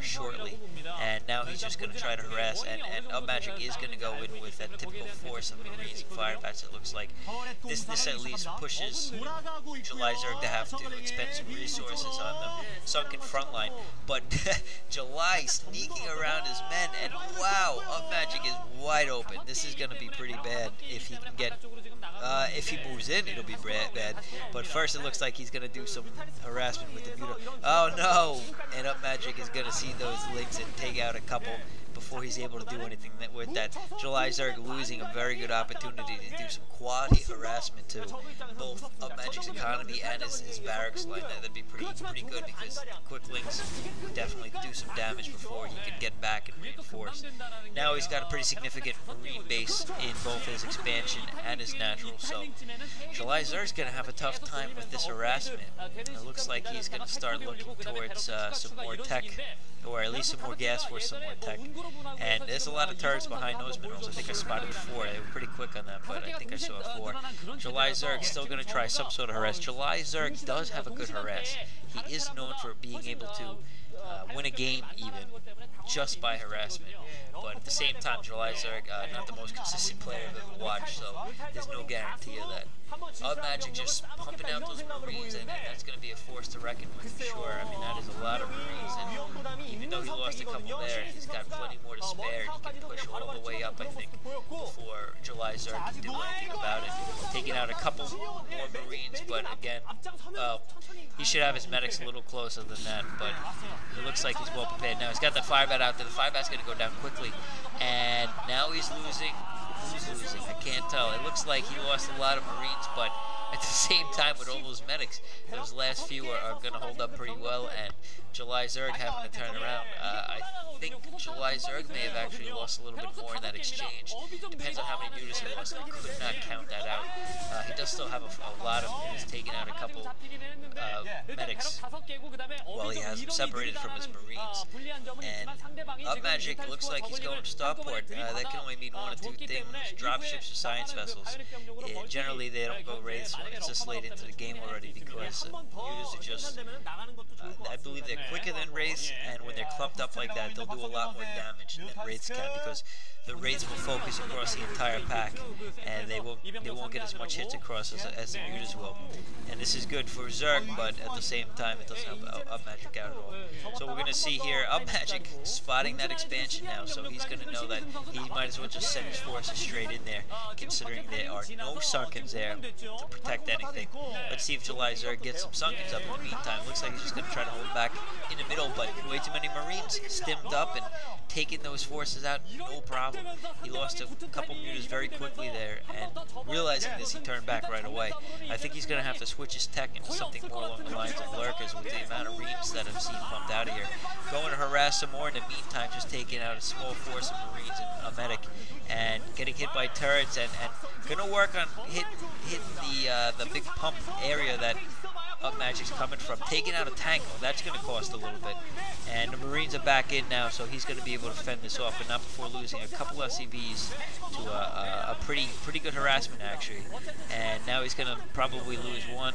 shortly. And now he's just going to try to harass, and UpMagic is going to go in with that typical force of Marines and Fire Bats, it looks like. This at least pushes JulyZerg to have to expend some resources on the sunken front line. But July sneaking around his men, and wow, UpMagic is wide open. This is going to be pretty bad if he can get... if he moves in, it'll be bad. But first, it looks like he's going to do some harassment with the Buto. Oh no! And UpMagic is going to see those links and take out a couple before he's able to do anything with that. JulyZerg losing a very good opportunity to do some quality harassment to both UpMagic's economy and his barracks line. That'd be pretty good, because quick links would definitely do some damage before he could get back and reinforce. Now he's got a pretty significant Marine base in both his expansion and his natural, so JulyZerg's going to have a tough time with this harassment. It looks like he's going to start looking towards some more tech, or at least some more gas for some more tech. And there's a lot of turrets behind those minerals. I think I spotted 4. They were pretty quick on that, but I think I saw 4. JulyZerg still going to try some sort of harass. JulyZerg does have a good harass. He is known for being able to win a game even just by harassment. But at the same time, JulyZerg, not the most consistent player I've ever watched, so there's no guarantee of that. UpMagic just pumping out those Marines, and that's going to be a force to reckon with for sure. I mean, that is a lot of Marines, and even though he lost a couple there, he's got plenty more to spare. He can push all the way up, I think, before JulyZerg can do anything about it. Taking out a couple more Marines, but again, he should have his medics a little closer than that, but it looks like he's well prepared. Now he's got that Fire Bat out there. The Fire Bat's going to go down quickly, and now he's losing. Who's losing? I can't tell. It looks like he lost a lot of Marines, but at the same time, with all those medics, those last few are going to hold up pretty well, and JulyZerg having to turn around. I think JulyZerg may have actually lost a little bit more in that exchange. Depends on how many mutas he lost. I could not count that out. He does still have a lot of mutas, taking out a couple medics while he has them separated from his Marines. And UpMagic looks like he's going to Starport. That can only mean one of 2 things: dropships or science vessels. Generally, they don't go raids when it's this late into the game already, because mutas are just, I believe they're quicker than wraiths, and when they're clumped up like that, they'll do a lot more damage than wraiths can, because the wraiths will focus across the entire pack, and they won't get as much hits across as the mutas will. And this is good for Zerg, but at the same time, it doesn't help UpMagic out at all. So we're going to see here UpMagic spotting that expansion now, so he's going to know that he might as well just send his forces straight in there, considering there are no Sunkens there to protect anything. Let's see if JulyZerg gets some Sunkens up in the meantime. Looks like he's just going to try to hold back in the middle, but way too many Marines stemmed up and taking those forces out, no problem. He lost a couple mutas very quickly there, and realizing this, he turned back right away. I think he's going to have to switch his tech into something more along the lines of lurkers with the amount of Reams that I've seen pumped out of here. Going to harass some more in the meantime, just taking out a small force of Marines and a medic, and getting hit by turrets, and going to work on hit the big pump area that UpMagic's coming from. Taking out a tank, well, that's going to cost a little bit. And the Marines are back in now, so he's going to be able to fend this off, but not before losing a couple SCVs to a pretty good harassment, actually. And now he's going to probably lose one,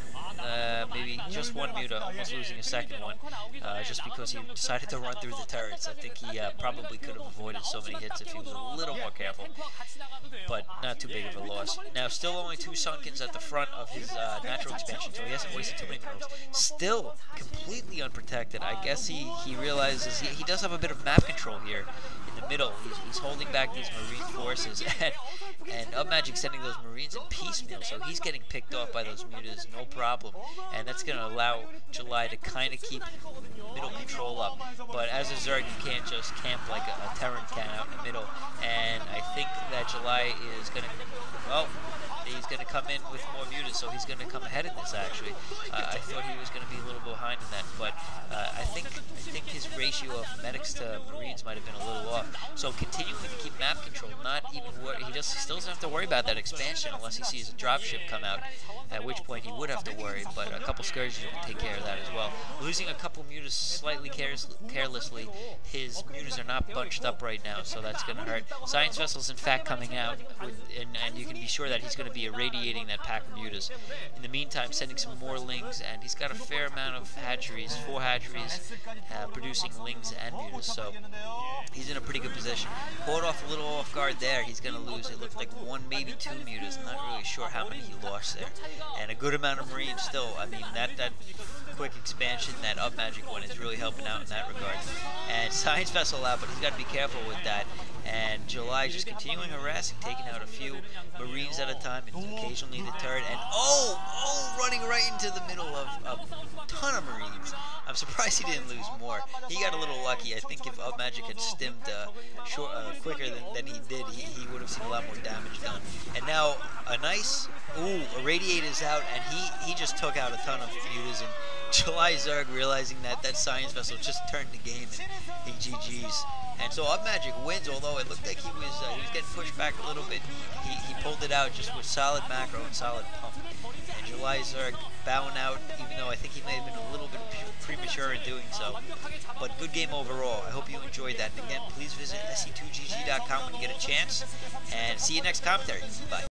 maybe just one muta, almost losing a second one, just because he decided to run through the turrets. I think he probably could have avoided so many hits if he was a little more careful, but not too big of a loss. Now, still only 2 Sunkens at the front of his natural expansion, so he hasn't wasted too many minerals. Still completely unprotected. I guess he realizes he does have a bit of map control here in the middle. He's holding back these Marine forces, and UpMagic sending those Marines in piecemeal, so he's getting picked off by those mutas, no problem. And that's going to allow July to kind of keep middle control up. But as a Zerg, you can't just camp like a Terran can out in the middle. And I think that July is going to, well, he's going to come in with more mutas, so he's going to come ahead in this, actually. I thought he was going to be a little behind in that, but I think his ratio of medics to Marines might have been a little off. So continuing to keep map control, not even worry. He still doesn't have to worry about that expansion unless he sees a dropship come out, at which point he would have to worry, but a couple Scourges will take care of that as well. Losing a couple mutas slightly carelessly. His mutas are not bunched up right now, so that's going to hurt. Science Vessel's in fact coming out, and you can be sure that he's going to be irradiating that pack of mutas. In the meantime, sending some more lings, and he's got a fair amount of hatcheries, 4 hatcheries, producing Lings and Mutas, so he's in a pretty good position. Caught off a little off guard there. He's going to lose, it looked like 1, maybe 2 Mutas. I'm not really sure how many he lost there. And a good amount of Marines still. I mean, that quick expansion, that UpMagic one is really helping out in that regard. And Science Vessel out, but he's got to be careful with that. And July just continuing harassing, taking out a few Marines at a time, and occasionally the turret. And running right into the middle of a ton of Marines. I'm surprised he didn't lose more. He got a little lucky. I think if UpMagic had stimmed quicker than he did, he would have seen a lot more damage done. And now a nice, a Radiate is out, and he just took out a ton of Mutas. And JulyZerg, realizing that Science Vessel just turned the game, and he GG's. And so UpMagic wins, although it looked like he was getting pushed back a little bit. He pulled it out just with solid macro and solid pump. And JulyZerg bowing out, even though I think he may have been a little bit premature in doing so. But good game overall. I hope you enjoyed that. And again, please visit se2gg.com when you get a chance. And see you next commentary. Bye.